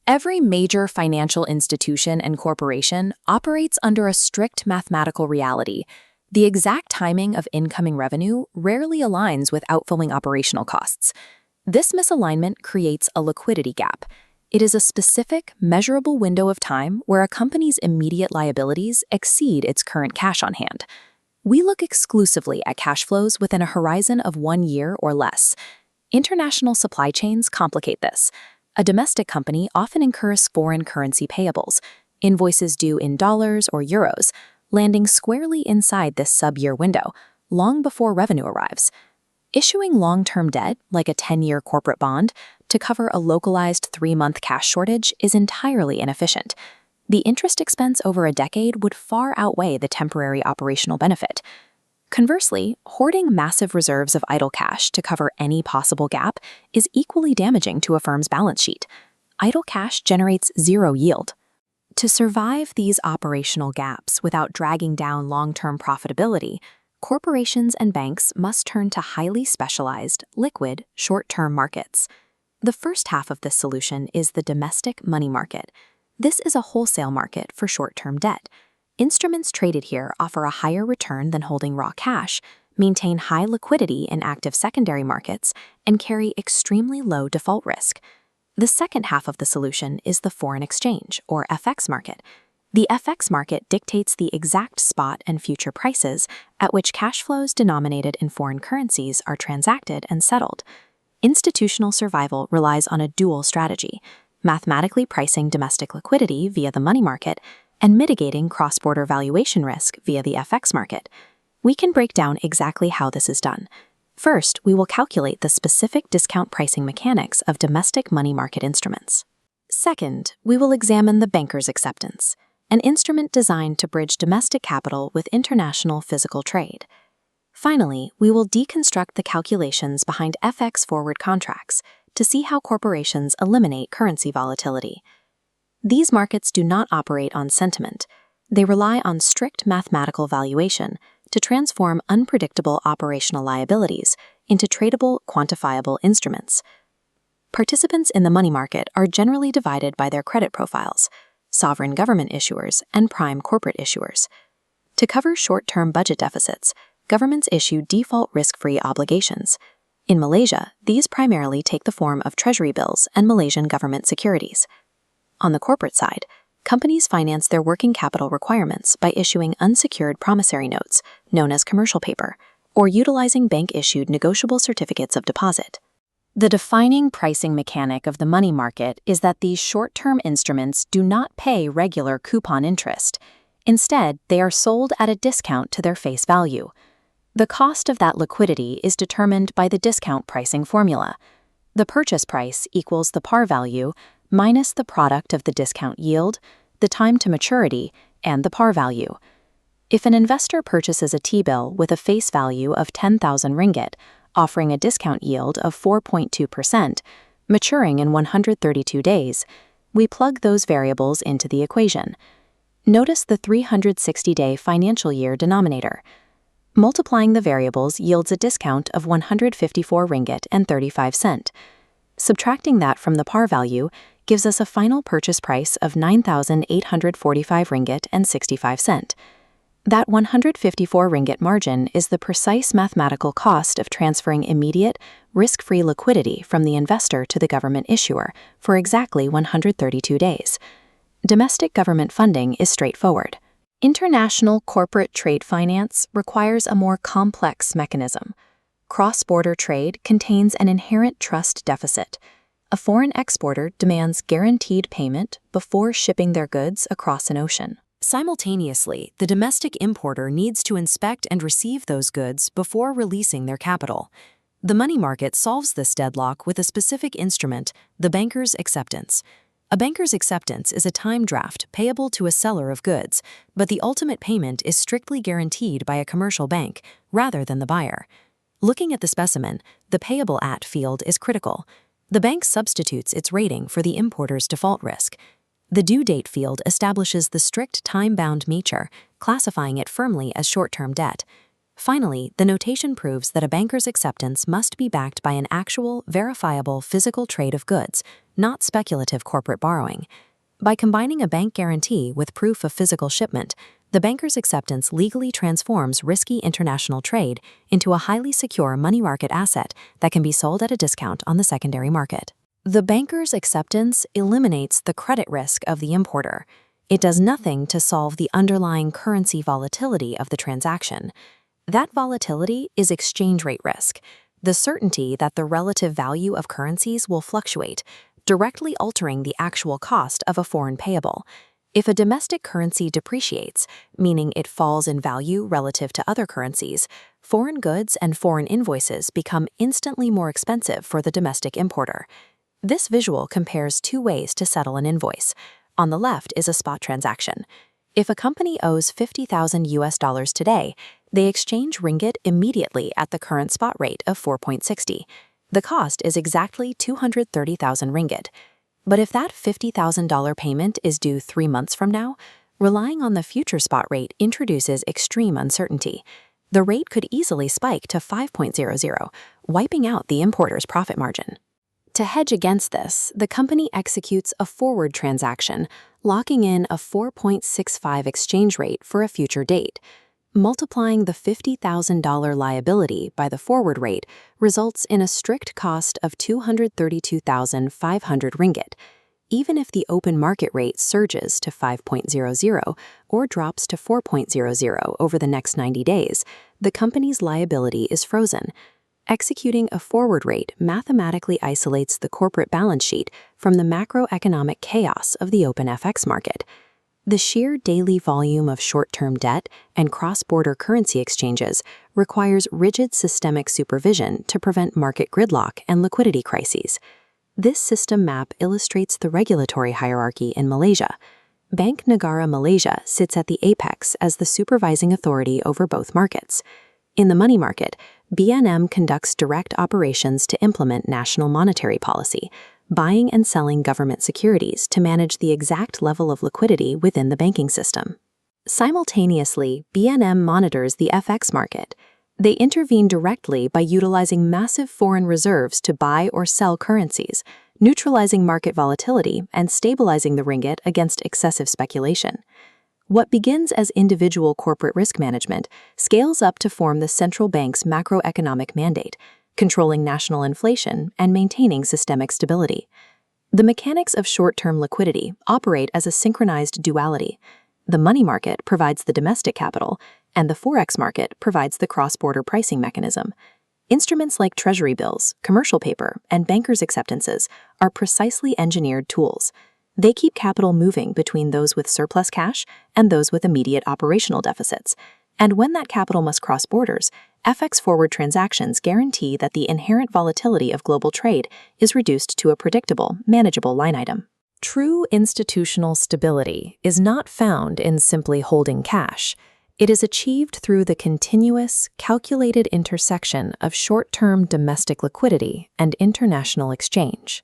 Every major financial institution and corporation operates under a strict mathematical reality. The exact timing of incoming revenue rarely aligns with outflowing operational costs. This misalignment creates a liquidity gap. It is a specific, measurable window of time where a company's immediate liabilities exceed its current cash on hand. We look exclusively at cash flows within a horizon of 1 year or less. International supply chains complicate this. A domestic company often incurs foreign currency payables, invoices due in dollars or euros, landing squarely inside this sub-year window, long before revenue arrives. Issuing long-term debt, like a 10-year corporate bond, to cover a localized 3-month cash shortage is entirely inefficient. The interest expense over a decade would far outweigh the temporary operational benefit. Conversely, hoarding massive reserves of idle cash to cover any possible gap is equally damaging to a firm's balance sheet. Idle cash generates zero yield. To survive these operational gaps without dragging down long-term profitability, corporations and banks must turn to highly specialized, liquid, short-term markets. The first half of this solution is the domestic money market. This is a wholesale market for short-term debt. Instruments traded here offer a higher return than holding raw cash, maintain high liquidity in active secondary markets, and carry extremely low default risk. The second half of the solution is the foreign exchange, or FX market. The FX market dictates the exact spot and future prices at which cash flows denominated in foreign currencies are transacted and settled. Institutional survival relies on a dual strategy: mathematically pricing domestic liquidity via the money market and mitigating cross-border valuation risk via the FX market. We can break down exactly how this is done. First, we will calculate the specific discount pricing mechanics of domestic money market instruments. Second, we will examine the banker's acceptance, an instrument designed to bridge domestic capital with international physical trade. Finally, we will deconstruct the calculations behind FX forward contracts to see how corporations eliminate currency volatility. These markets do not operate on sentiment. They rely on strict mathematical valuation to transform unpredictable operational liabilities into tradable, quantifiable instruments. Participants in the money market are generally divided by their credit profiles: sovereign government issuers and prime corporate issuers. To cover short-term budget deficits, governments issue default risk-free obligations. In Malaysia, these primarily take the form of Treasury bills and Malaysian government securities. On the corporate side, companies finance their working capital requirements by issuing unsecured promissory notes, known as commercial paper, or utilizing bank-issued negotiable certificates of deposit. The defining pricing mechanic of the money market is that these short-term instruments do not pay regular coupon interest. Instead, they are sold at a discount to their face value. The cost of that liquidity is determined by the discount pricing formula. The purchase price equals the par value minus the product of the discount yield, the time to maturity, and the par value. If an investor purchases a T-bill with a face value of 10,000 ringgit, offering a discount yield of 4.2%, maturing in 132 days, we plug those variables into the equation. Notice the 360-day financial year denominator. Multiplying the variables yields a discount of 154 ringgit and 35 cent. Subtracting that from the par value gives us a final purchase price of 9,845 ringgit and 65 cent. That 154 ringgit margin is the precise mathematical cost of transferring immediate, risk-free liquidity from the investor to the government issuer for exactly 132 days. Domestic government funding is straightforward. International corporate trade finance requires a more complex mechanism. Cross-border trade contains an inherent trust deficit. A foreign exporter demands guaranteed payment before shipping their goods across an ocean. Simultaneously, the domestic importer needs to inspect and receive those goods before releasing their capital. The money market solves this deadlock with a specific instrument, the banker's acceptance. A banker's acceptance is a time draft payable to a seller of goods, but the ultimate payment is strictly guaranteed by a commercial bank rather than the buyer. Looking at the specimen, the payable at field is critical. The bank substitutes its rating for the importer's default risk. The due date field establishes the strict time-bound nature, classifying it firmly as short-term debt. Finally, the notation proves that a banker's acceptance must be backed by an actual, verifiable physical trade of goods, not speculative corporate borrowing. By combining a bank guarantee with proof of physical shipment, the banker's acceptance legally transforms risky international trade into a highly secure money market asset that can be sold at a discount on the secondary market. The banker's acceptance eliminates the credit risk of the importer. It does nothing to solve the underlying currency volatility of the transaction. That volatility is exchange rate risk, the certainty that the relative value of currencies will fluctuate, directly altering the actual cost of a foreign payable. If a domestic currency depreciates, meaning it falls in value relative to other currencies, foreign goods and foreign invoices become instantly more expensive for the domestic importer. This visual compares two ways to settle an invoice. On the left is a spot transaction. If a company owes $50,000 today, they exchange ringgit immediately at the current spot rate of 4.60. The cost is exactly 230,000 ringgit. But if that $50,000 payment is due 3 months from now, relying on the future spot rate introduces extreme uncertainty. The rate could easily spike to 5.00, wiping out the importer's profit margin. To hedge against this, the company executes a forward transaction, locking in a 4.65 exchange rate for a future date. Multiplying the $50,000 liability by the forward rate results in a strict cost of 232,500 ringgit. Even if the open market rate surges to 5.00 or drops to 4.00 over the next 90 days, the company's liability is frozen. Executing a forward rate mathematically isolates the corporate balance sheet from the macroeconomic chaos of the open FX market. The sheer daily volume of short-term debt and cross-border currency exchanges requires rigid systemic supervision to prevent market gridlock and liquidity crises. This system map illustrates the regulatory hierarchy in Malaysia. Bank Negara Malaysia sits at the apex as the supervising authority over both markets. In the money market, BNM conducts direct operations to implement national monetary policy, buying and selling government securities to manage the exact level of liquidity within the banking system. Simultaneously, BNM monitors the FX market. They intervene directly by utilizing massive foreign reserves to buy or sell currencies, neutralizing market volatility and stabilizing the ringgit against excessive speculation. What begins as individual corporate risk management scales up to form the central bank's macroeconomic mandate, controlling national inflation and maintaining systemic stability. The mechanics of short-term liquidity operate as a synchronized duality. The money market provides the domestic capital, and the Forex market provides the cross-border pricing mechanism. Instruments like Treasury bills, commercial paper, and bankers' acceptances are precisely engineered tools. They keep capital moving between those with surplus cash and those with immediate operational deficits. And when that capital must cross borders, FX forward transactions guarantee that the inherent volatility of global trade is reduced to a predictable, manageable line item. True institutional stability is not found in simply holding cash. It is achieved through the continuous, calculated intersection of short-term domestic liquidity and international exchange.